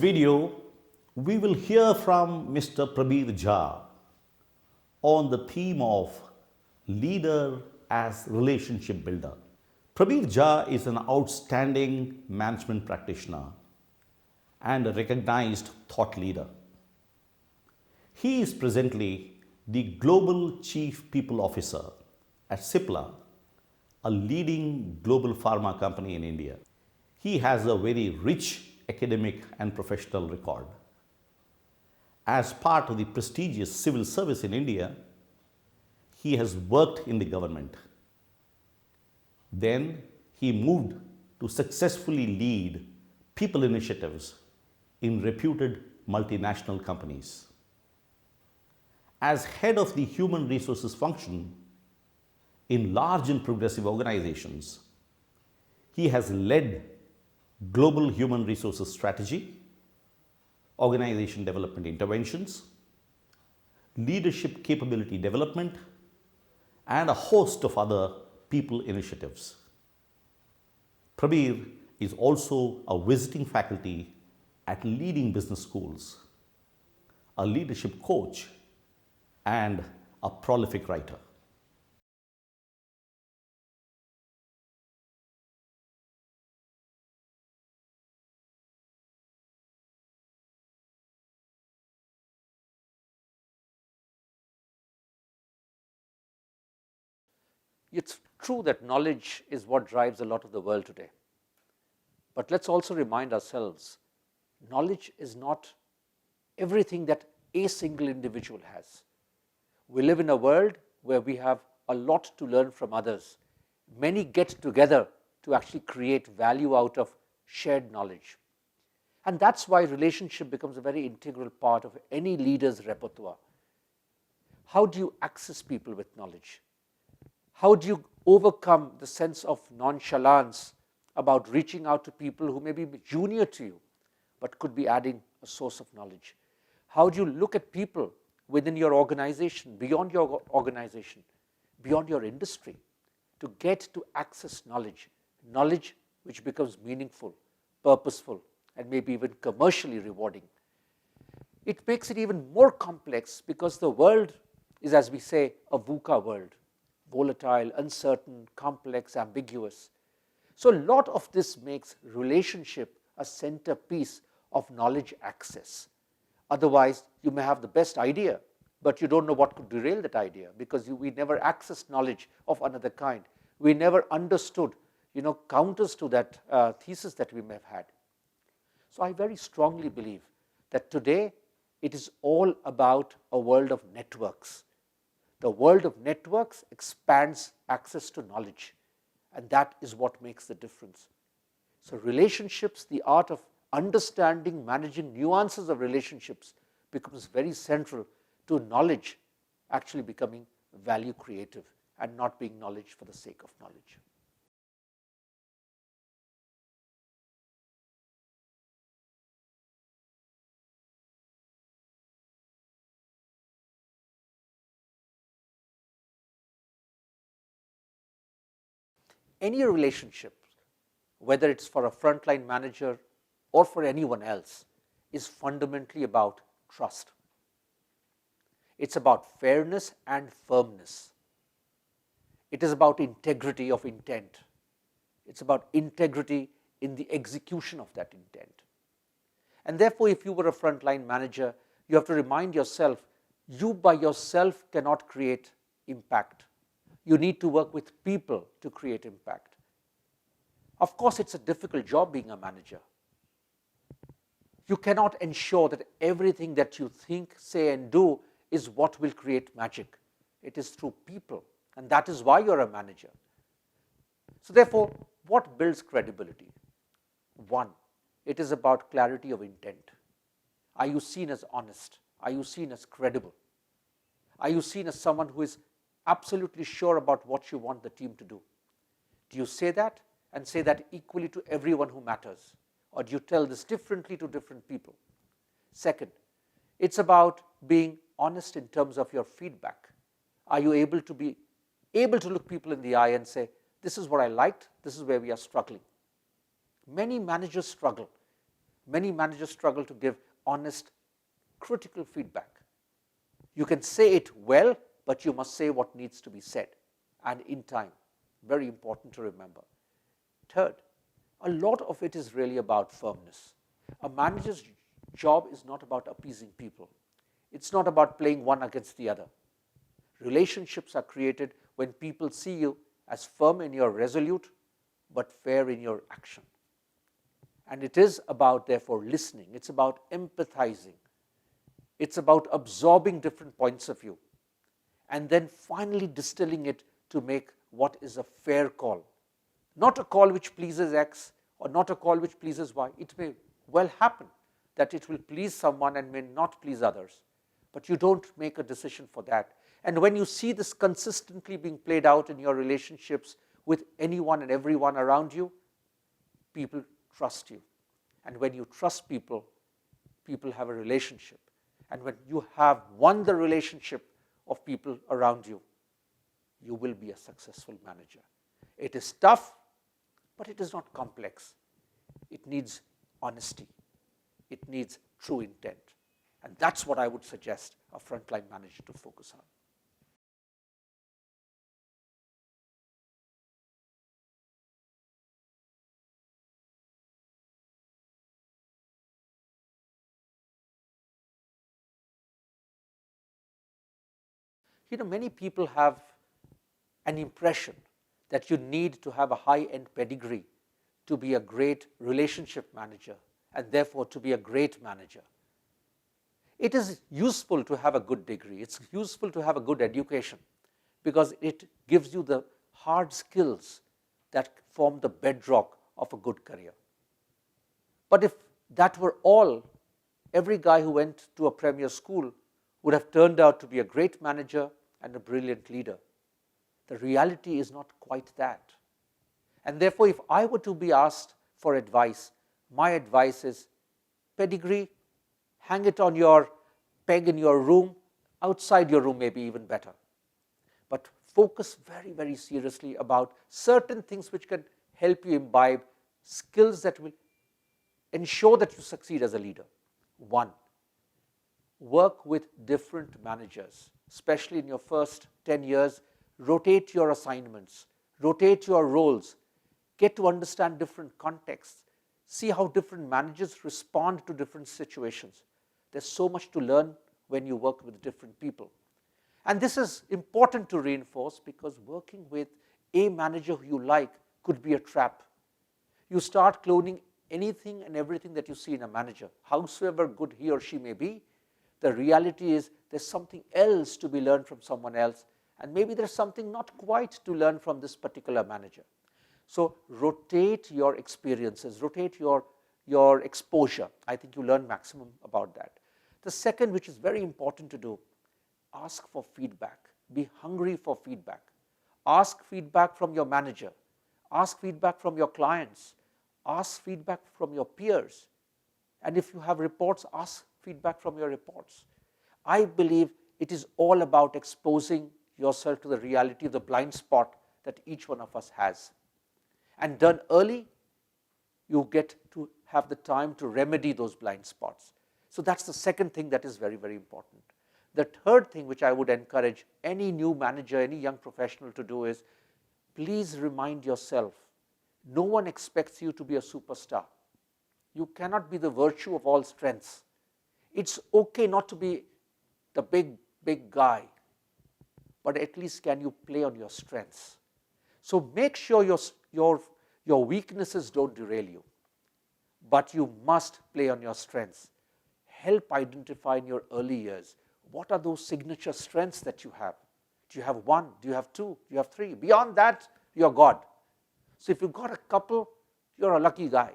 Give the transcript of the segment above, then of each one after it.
video, we will hear from Mr. Prabir Jha on the theme of leader as relationship builder. Prabir Jha is an outstanding management practitioner and a recognized thought leader. He is presently the Global Chief People Officer at Cipla, a leading global pharma company in India. He has a very rich academic and professional record. As part of the prestigious civil service in India, he has worked in the government. Then he moved to successfully lead people initiatives in reputed multinational companies. As head of the human resources function in large and progressive organizations, he has led global human resources strategy, organization development interventions, leadership capability development, and a host of other people initiatives. Prabir is also a visiting faculty at leading business schools, a leadership coach, and a prolific writer. It's true that knowledge is what drives a lot of the world today. But let's also remind ourselves, knowledge is not everything that a single individual has. We live in a world where we have a lot to learn from others. Many get together to actually create value out of shared knowledge. And that's why relationship becomes a very integral part of any leader's repertoire. How do you access people with knowledge? How do you overcome the sense of nonchalance about reaching out to people who may be junior to you, but could be adding a source of knowledge? How do you look at people within your organization, beyond your organization, beyond your industry, to get to access knowledge, knowledge which becomes meaningful, purposeful, and maybe even commercially rewarding? It makes it even more complex because the world is, as we say, a VUCA world. Volatile, uncertain, complex, ambiguous. So a lot of this makes relationship a centerpiece of knowledge access. Otherwise, you may have the best idea, but you don't know what could derail that idea because we never accessed knowledge of another kind. We never understood, counters to that thesis that we may have had. So I very strongly believe that today it is all about a world of networks. The world of networks expands access to knowledge, and that is what makes the difference. So relationships, the art of understanding, managing nuances of relationships becomes very central to knowledge actually becoming value creative and not being knowledge for the sake of knowledge. Any relationship, whether it's for a frontline manager or for anyone else, is fundamentally about trust. It's about fairness and firmness. It is about integrity of intent. It's about integrity in the execution of that intent. And therefore, if you were a frontline manager, you have to remind yourself, you by yourself cannot create impact. You need to work with people to create impact. Of course, it's a difficult job being a manager. You cannot ensure that everything that you think, say, and do is what will create magic. It is through people, and that is why you're a manager. So therefore, what builds credibility? One, it is about clarity of intent. Are you seen as honest? Are you seen as credible? Are you seen as someone who is absolutely sure about what you want the team to do? Do you say that and say that equally to everyone who matters? Or do you tell this differently to different people? Second, it's about being honest in terms of your feedback. Are you able to look people in the eye and say, this is what I liked, this is where we are struggling? Many managers struggle. many managers struggle to give honest, critical feedback. You can say it well, but you must say what needs to be said, and in time. Very important to remember. Third, a lot of it is really about firmness. A manager's job is not about appeasing people. It's not about playing one against the other. Relationships are created when people see you as firm in your resolute, but fair in your action. And it is about, therefore, listening. It's about empathizing. It's about absorbing different points of view, and then finally distilling it to make what is a fair call. Not a call which pleases X or not a call which pleases Y. It may well happen that it will please someone and may not please others, but you don't make a decision for that. And when you see this consistently being played out in your relationships with anyone and everyone around you, people trust you. And when you trust people, people have a relationship. And when you have won the relationship of people around you, you will be a successful manager. It is tough, but it is not complex. It needs honesty. It needs true intent. And that's what I would suggest a frontline manager to focus on. Many people have an impression that you need to have a high-end pedigree to be a great relationship manager and therefore to be a great manager. It is useful to have a good degree. It's useful to have a good education because it gives you the hard skills that form the bedrock of a good career. But if that were all, every guy who went to a premier school would have turned out to be a great manager and a brilliant leader. The reality is not quite that. And therefore, if I were to be asked for advice, my advice is pedigree, hang it on your peg in your room, outside your room may be even better. But focus very, very seriously about certain things which can help you imbibe skills that will ensure that you succeed as a leader. One, work with different managers, especially in your first 10 years. Rotate your assignments, rotate your roles, get to understand different contexts, see how different managers respond to different situations. There's so much to learn when you work with different people. And this is important to reinforce because working with a manager who you like could be a trap. You start cloning anything and everything that you see in a manager, howsoever good he or she may be. The reality is there's something else to be learned from someone else, and maybe there's something not quite to learn from this particular manager. So rotate your experiences, rotate your exposure. I think you learn maximum about that. The second, which is very important to do, ask for feedback. Be hungry for feedback. Ask feedback from your manager. Ask feedback from your clients. Ask feedback from your peers. And if you have reports, ask feedback from your reports. I believe it is all about exposing yourself to the reality of the blind spot that each one of us has. And done early, you get to have the time to remedy those blind spots. So that's the second thing that is very, very important. The third thing which I would encourage any new manager, any young professional to do is, please remind yourself, no one expects you to be a superstar. You cannot be the virtue of all strengths. It's okay not to be the big guy, but at least can you play on your strengths. So make sure your weaknesses don't derail you, but you must play on your strengths. Help identify in your early years, what are those signature strengths that you have? Do you have one? Do you have two? Do you have three? Beyond that, you're God. So if you've got a couple, you're a lucky guy.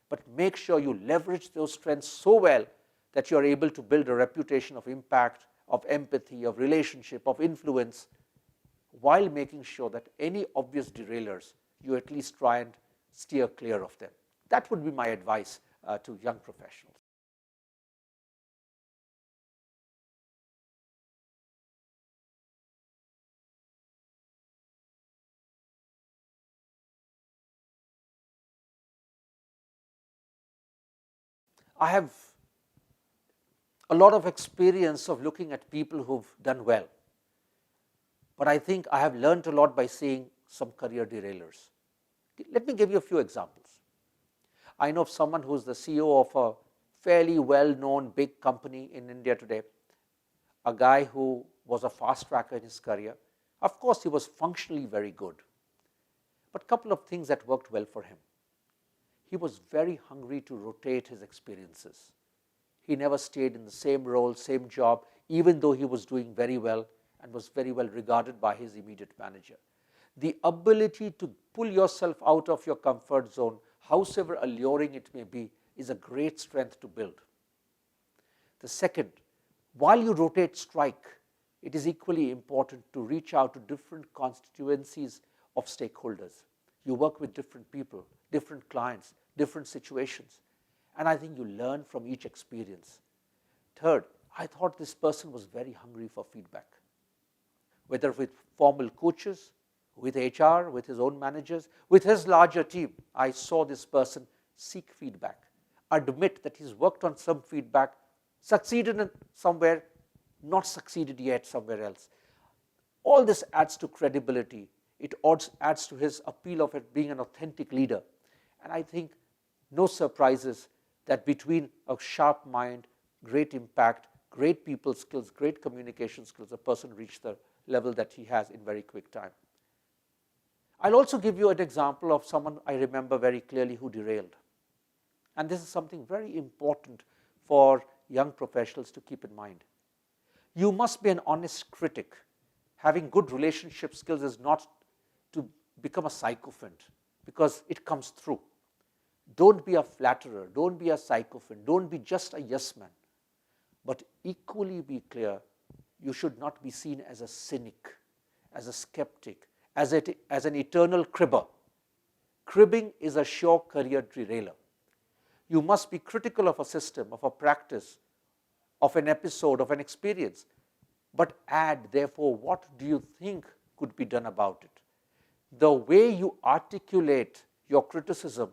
But make sure you leverage those strengths so well that you're able to build a reputation of impact, of empathy, of relationship, of influence, while making sure that any obvious derailers, you at least try and steer clear of them. That would be my advice to young professionals. I have a lot of experience of looking at people who've done well. But I think I have learned a lot by seeing some career derailers. Let me give you a few examples. I know of someone who's the CEO of a fairly well-known big company in India today, a guy who was a fast tracker in his career. Of course, he was functionally very good. But a couple of things that worked well for him. He was very hungry to rotate his experiences. He never stayed in the same role, same job, even though he was doing very well and was very well regarded by his immediate manager. The ability to pull yourself out of your comfort zone, howsoever alluring it may be, is a great strength to build. The second, while you rotate strike, it is equally important to reach out to different constituencies of stakeholders. You work with different people, different clients, different situations, and I think you learn from each experience. Third, I thought this person was very hungry for feedback, whether with formal coaches, with HR, with his own managers, with his larger team. I saw this person seek feedback, admit that he's worked on some feedback, succeeded in somewhere, not succeeded yet somewhere else. All this adds to credibility. It adds to his appeal of it being an authentic leader. And I think no surprises that between a sharp mind, great impact, great people skills, great communication skills, a person reached the level that he has in very quick time. I'll also give you an example of someone I remember very clearly who derailed. And this is something very important for young professionals to keep in mind. You must be an honest critic. Having good relationship skills is not to become a sycophant, because it comes through. Don't be a flatterer, don't be a sycophant, don't be just a yes man. But equally be clear, you should not be seen as a cynic, as a skeptic, as an eternal cribber. Cribbing is a sure career derailer. You must be critical of a system, of a practice, of an episode, of an experience, but add, therefore, what do you think could be done about it? The way you articulate your criticism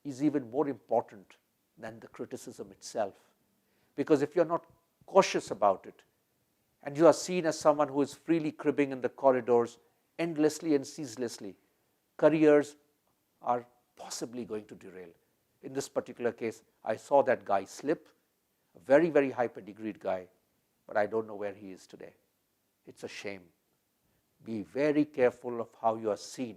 is even more important than the criticism itself. Because if you're not cautious about it, and you are seen as someone who is freely cribbing in the corridors, endlessly and ceaselessly, careers are possibly going to derail. In this particular case, I saw that guy slip, a very, very high pedigreed guy, but I don't know where he is today. It's a shame. Be very careful of how you are seen.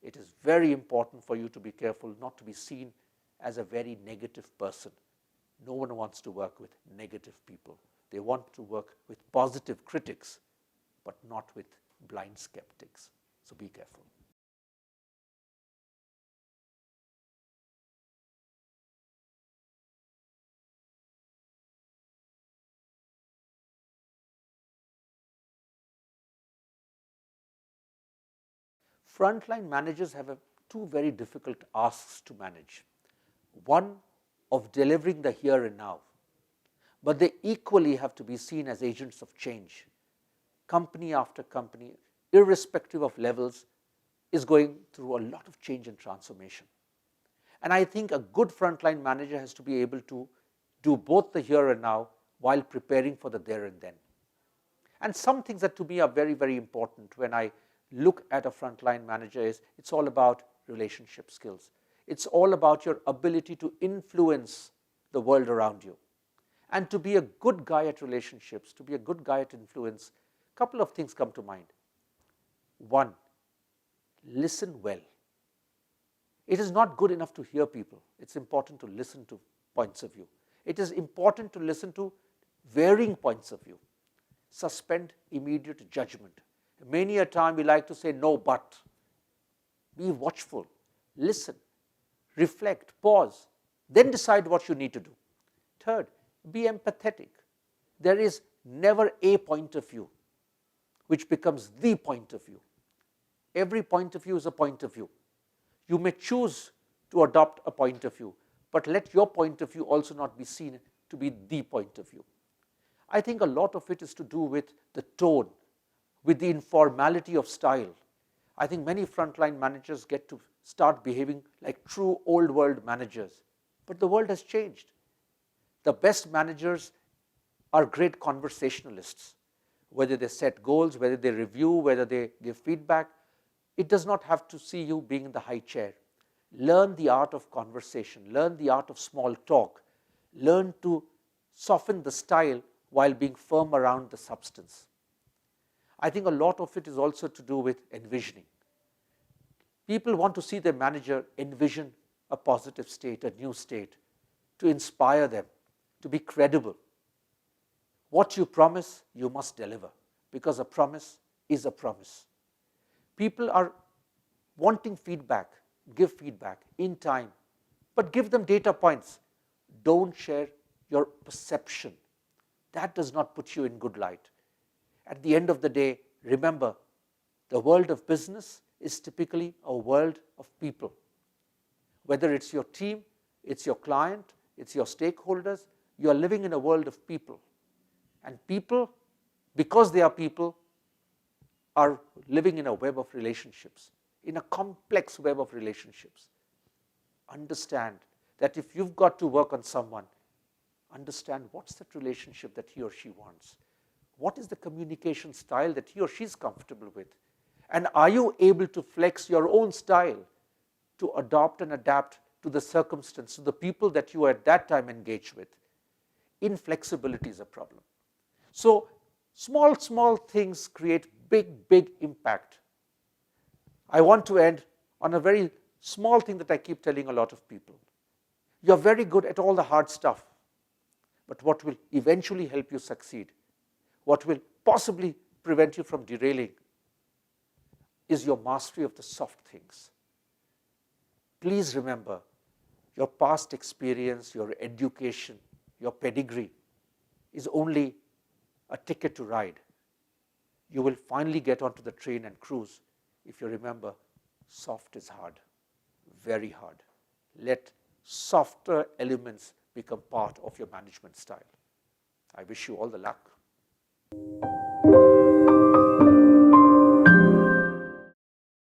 It is very important for you to be careful not to be seen as a very negative person. No one wants to work with negative people. They want to work with positive critics, but not with blind skeptics. So be careful. Frontline managers have two very difficult asks to manage. One, of delivering the here and now, but they equally have to be seen as agents of change. Company after company, irrespective of levels, is going through a lot of change and transformation. And I think a good frontline manager has to be able to do both the here and now while preparing for the there and then. And some things that to me are very, very important when I look at a frontline manager is it's all about relationship skills. It's all about your ability to influence the world around you. And to be a good guy at relationships, to be a good guy at influence, a couple of things come to mind. One, listen well. It is not good enough to hear people. It's important to listen to points of view. It is important to listen to varying points of view. Suspend immediate judgment. Many a time we like to say no, but. Be watchful. Listen. Reflect. Pause. Then decide what you need to do. Third, be empathetic. There is never a point of view which becomes the point of view. Every point of view is a point of view. You may choose to adopt a point of view, but let your point of view also not be seen to be the point of view. I think a lot of it is to do with the tone, with the informality of style. I think many frontline managers get to start behaving like true old world managers. But the world has changed. The best managers are great conversationalists. Whether they set goals, whether they review, whether they give feedback, it does not have to see you being in the high chair. Learn the art of conversation, learn the art of small talk, learn to soften the style while being firm around the substance. I think a lot of it is also to do with envisioning. People want to see their manager envision a positive state, a new state, to inspire them, to be credible. What you promise, you must deliver, because a promise is a promise. People are wanting feedback. Give feedback in time, but give them data points. Don't share your perception. That does not put you in good light. At the end of the day, remember, the world of business is typically a world of people. Whether it's your team, it's your client, it's your stakeholders, you are living in a world of people. And people, because they are people, are living in a web of relationships, in a complex web of relationships. Understand that if you've got to work on someone, understand what's that relationship that he or she wants. What is the communication style that he or she is comfortable with? And are you able to flex your own style to adopt and adapt to the circumstance, to the people that you at that time engage with? Inflexibility is a problem. So small things create big impact. I want to end on a very small thing that I keep telling a lot of people. You're very good at all the hard stuff, but what will eventually help you succeed, what will possibly prevent you from derailing, is your mastery of the soft things. Please remember, your past experience, your education, your pedigree is only a ticket to ride. You will finally get onto the train and cruise if you remember, soft is hard, very hard. Let softer elements become part of your management style. I wish you all the luck.